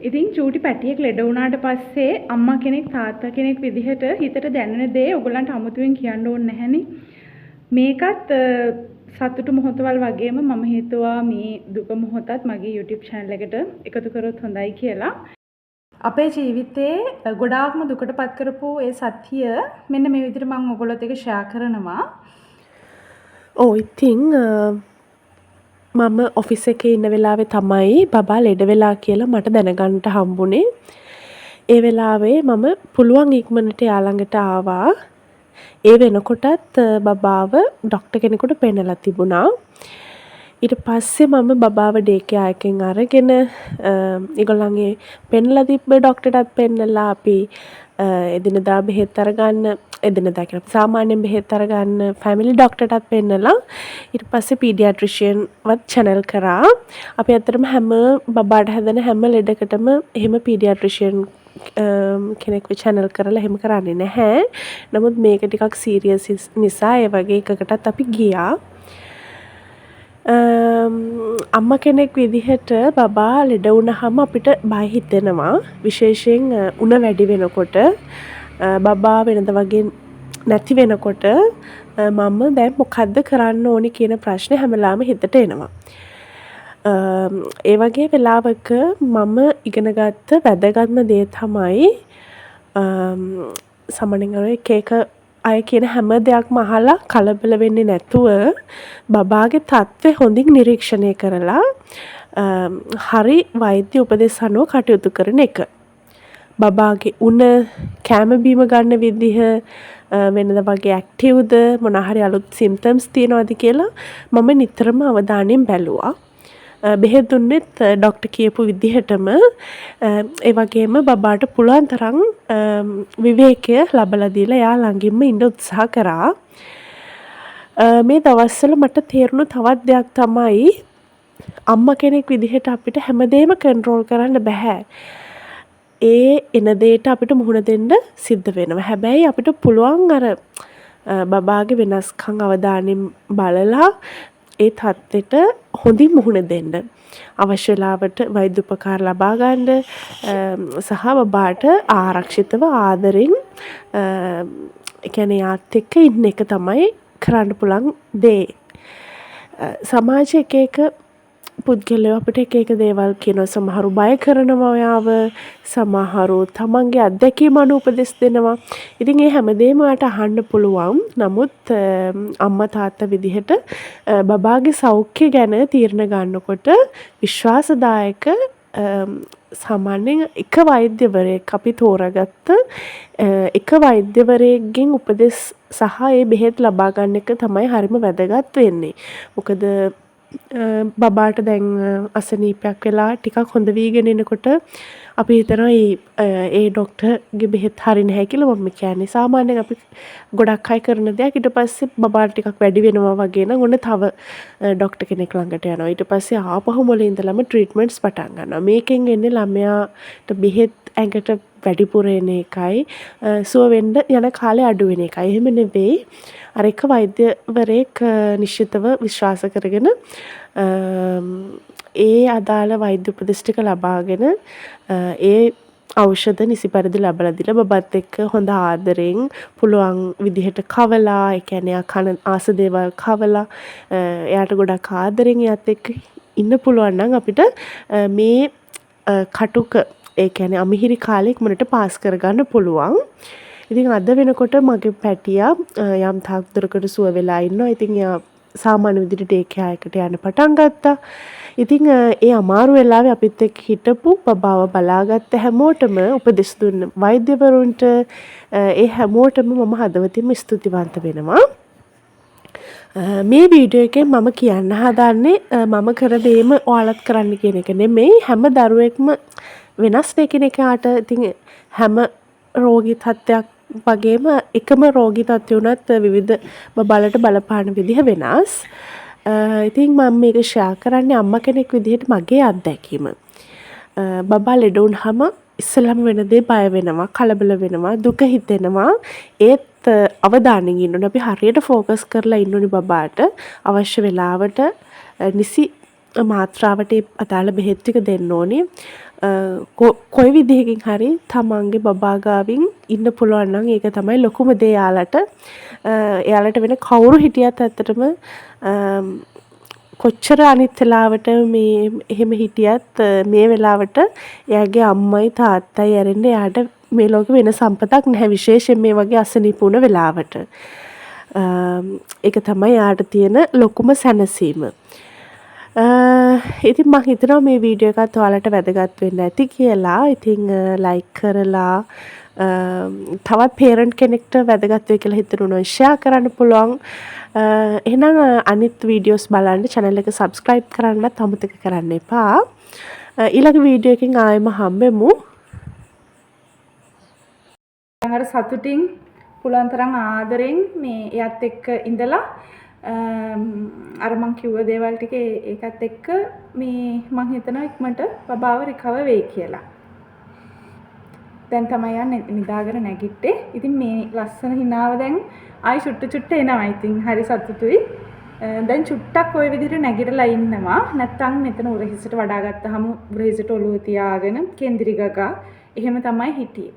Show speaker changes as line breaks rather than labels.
ඉතින් චූටි පැටියෙක් ලෙඩ වුණාට පස්සේ අම්මා කෙනෙක් තාත්තා කෙනෙක් විදිහට හිතට දැනෙන දේ ඔයගලන්ට අමුතුවෙන් කියන්න ඕනේ නැහැනේ. මේකත් සතුටු මොහොතවල් වගේම මම හිතුවා මේ දුක මොහොතත් මගේ YouTube channel එකට එකතු කරොත් හොඳයි කියලා. අපේ ජීවිතේ ගොඩාක්ම දුකටපත් කරපු ඒ සත්‍ය මෙන්න මේ විදිහට මම ඔයගොල්ලොත් එක්ක ෂෙයා කරනවා.
ඔව් ඉතින් මම ඔෆිස් එකේ ඉන්න වෙලාවේ තමයි බබා ලෙඩ වෙලා කියලා මට දැනගන්නට හම්බුනේ. ඒ වෙලාවේ මම පුළුවන් ඉක්මනට එයා ළඟට ආවා. ඒ වෙනකොටත් බබාව ඩොක්ටර් කෙනෙකුට පෙන්නලා තිබුණා. ඊට පස්සේ මම බබාව ඩේ කෙයාර් එකෙන් අරගෙන ඒගොල්ලන්ගේ පෙන්නලා තිබ්බ ඩොක්ටර්ටත් පෙන්නලා අපි එදිනදා බෙහෙත් අරගන්න එදිනදා කියලා සාමාන්‍යයෙන් බෙහෙත් අරගන්න ෆැමිලි ඩොක්ටර්ටත් පෙන්නලා ඊට පස්සේ පීඩියාට්‍රිෂියන් වත් channel කරා. අපි ඇත්තටම හැම බබාට හැදෙන හැම ලෙඩකටම එහෙම පීඩියාට්‍රිෂියන් කෙනෙක්ව channel කරලා එහෙම කරන්නේ නැහැ. නමුත් මේක ටිකක් සීරියස් නිසා ඒ වගේ එකකටත් අපි ගියා. අම්ම කෙනෙක් විදිහට බබා ලෙඩ වුණාම අපිට බය හිතෙනවා. විශේෂයෙන් උණ වැඩි වෙනකොට බබා වෙනද වගේ නැති වෙනකොට මම දැන් මොකද්ද කරන්න ඕනි කියන ප්‍රශ්නේ හැමලාම හිතට එනවා. ඒ වගේ වෙලාවක මම ඉගෙනගත්ත වැදගත්ම දේ තමයි සාමාන්‍යයෙන් එක එක අය කියන හැම දෙයක්ම අහලා කලබල වෙන්නේ නැතුව බබාගේ තත්ත්වය හොඳින් නිරීක්ෂණය කරලා හරි වෛද්‍ය උපදෙස් අනුව කටයුතු කරන එක. බබාගේ උණ කෑම බීම ගන්න විදිහ වෙනද වගේ ඇක්ටිව්ද මොනවා හරි අලුත් සිම්ප්ටම්ස් තියෙනවද කියලා මම නිතරම අවධානයෙන් බැලුවා. බෙහෙත් දුන්නෙත් ඩොක්ටර් කියපු විදිහටම ඒ වගේම බබාට පුළුවන් තරම් විවේකය ලබලා දීලා එයා ළඟින්ම ඉන්න උත්සාහ කරා. මේ දවස්වල මට තේරුණු තවත් දෙයක් තමයි අම්මා කෙනෙක් විදිහට අපිට හැමදේම කන්ට්‍රෝල් කරන්න බෑ. ඒ එන දෙයට අපිට මුහුණ දෙන්න සිද්ධ වෙනවා. හැබැයි අපිට පුළුවන් අර බබාගේ වෙනස්කම් අවධානයෙන් බලලා ඒ තත්ත්වෙට හොඳින් මුහුණ දෙන්න. අවශ්‍ය වෙලාවට වෛද්‍ය උපකාර ලබා ගන්න සහ බබාට ආරක්ෂිතව ආදරෙන් ඒ කියන්නේ යාත් එක්ක ඉන්න එක තමයි කරන්න පුළුවන් දේ. සමාජයේ එක එක පුද්ගලයෝ අපිට එක එක දේවල් කියනවා. සමහරු බය කරනවා ඔයාව, සමහරු තමන්ගේ අත්දැකීම් අනුව උපදෙස් දෙනවා. ඉතින් ඒ හැමදේම ඔයාට අහන්න පුළුවන්. නමුත් අම්මා තාත්තා විදිහට බබාගේ සෞඛ්‍ය ගැන තීරණ ගන්නකොට විශ්වාසදායක සාමාන්‍යයෙන් එක වෛද්‍යවරයෙක් අපි තෝරාගත්ත එක වෛද්‍යවරයෙක්ගෙන් උපදෙස් සහ ඒ බෙහෙත් ලබා ගන්න එක තමයි හරිම වැදගත් වෙන්නේ. මොකද බබාට දැන් අසනීපයක් වෙලා ටිකක් හොඳ වීගෙන එනකොට අපි හිතනවා ඒ ඩොක්ටර්ගේ බෙහෙත් හරි නැහැ කියලා. මම කියන්නේ සාමාන්‍යයෙන් අපි ගොඩක් අය කරන දෙයක්. ඊට පස්සේ බබාට ටිකක් වැඩි වෙනවා වගේ නම් ඔන්න තව ඩොක්ටර් කෙනෙක් ළඟට යනවා. ඊට පස්සේ ආපහු මොලේ ඉඳලම ට්‍රීට්මන්ට්ස් පටන් ගන්නවා. මේකෙන් එන්නේ ළමයාට බෙහෙත් ඇඟට වැඩිපුර එන එකයි සුව වෙන්න යන කාලේ අඩු වෙන එකයි. එහෙම නෙවෙයි. අර එක වෛද්‍යවරයෙක් නිශ්චිතව විශ්වාස කරගෙන ඒ අදාළ වෛද්‍ය උපදෙස් ටික ලබාගෙන ඒ ಔಷಧ නිසි පරිදි ලබලා දීලා බබත් එක්ක හොඳ ආදරෙන් පුළුවන් විදිහට කවලා, ඒ කියන්නේ කන ආස දේවල් කවලා එයාට ගොඩක් ආදරෙන් එයාත් එක්ක ඉන්න පුළුවන් නම් අපිට මේ කටුක ඒ කියන්නේ අමිහිරි කාලෙ ඉක්මනට පාස් කරගන්න පුළුවන්. ඉතින් අද වෙනකොට මගේ පැටියා යම් තාක් දුරකට සුව වෙලා ඉන්නවා. ඉතින් එයා සාමාන්‍ය විදිහට ඩේ කෙයාර් එකට යන්න පටන් ගත්තා. ඉතින් ඒ අමාරු වෙලාවේ අපිත් එක්ක හිටපු බබාව බලාගත්ත හැමෝටම උපදෙස් දුන්න වෛද්‍යවරුන්ට ඒ හැමෝටම මම හදවතින්ම ස්තුතිවන්ත වෙනවා. මේ වීඩියෝ එකෙන් මම කියන්න හදන්නේ මම කර දේම ඔයාලත් කරන්න කියන එක නෙමෙයි. හැම දරුවෙක්ම වෙනස් එකිනෙකාට ඉතින් හැම රෝගී තත්ත්වයක් වගේම එකම රෝගී තත්ත්වය උනත් විවිධ බබලට බලපාන විදිහ වෙනස්. ඉතින් මම මේක ෂෙයා කරන්නේ අම්මා කෙනෙක් විදිහට මගේ අත්දැකීම. බබා ලෙඩ වුණාම ඉස්සෙල්ලාම වෙන දේ බය වෙනවා, කලබල වෙනවා, දුක හිතෙනවා. ඒත් අවධානයෙන් ඉන්න ඕනේ. අපි හරියට ફોකස් කරලා ඉන්න ඕනේ බබාට අවශ්‍ය වෙලාවට නිසි මාත්‍රාවට අදාළ බෙහෙත් ටික දෙන්න ඕනේ. කොයි විදිහකින් හරි තමන්ගේ බබා ගාවින් ඉන්න පුළුවන් නම් ඒක තමයි ලොකුම දේ යාලට. එයාලට වෙන කවුරු හිටියත් ඇත්තටම කොච්චර අනිත් වෙලාවට මේ එහෙම හිටියත් මේ වෙලාවට එයාගේ අම්මයි තාත්තයි ඇරෙන්න එයාට මේ ලෝකෙ වෙන සම්පතක් නැහැ, විශේෂයෙන් මේ වගේ අසනීප වුණ වෙලාවට. ඒක තමයි එයාට තියෙන ලොකුම සැනසීම. ඉතින් මං හිතනවා මේ වීඩියෝ එකත් ඔයාලට වැදගත් වෙන්න ඇති කියලා. ඉතින් ලයික් කරලා තවත් පේරන්ට් කෙනෙක්ට වැදගත් වෙයි කියලා හිතනවා ෂෙයා කරන්න පුළුවන්. එහෙනම් අනිත් වීඩියෝස් බලන්න channel එක subscribe කරන්නත් අමතක කරන්න එපා. ඊළඟ වීඩියෝ එකකින් ආයෙම හම්බෙමු.
අර සතුටින් පුළුවන් තරම් ආදරෙන් මේ එයත් එක්ක ඉඳලා අර මං කිව්ව දේවල් ටික ඒකත් එක්ක මේ මං හිතනවා ඉක්මනට බබාව රිකවර් වෙයි කියලා. දැන් තමයි යන්නේ නිදාගෙන නැගිට්ටේ. ඉතින් මේ ලස්සන හිනාව දැන් ආයි චුට්ට එනවා. ඉතින් හරි සතුටුයි. දැන් චුට්ටක් ওই විදිහට නැගිටලා ඉන්නවා. නැත්තම් මෙතන උරහිසට වඩා ගත්තාම උරහිසට ඔළුව තියාගෙන කෙන්දිරි ගගා එහෙම තමයි හිටියේ.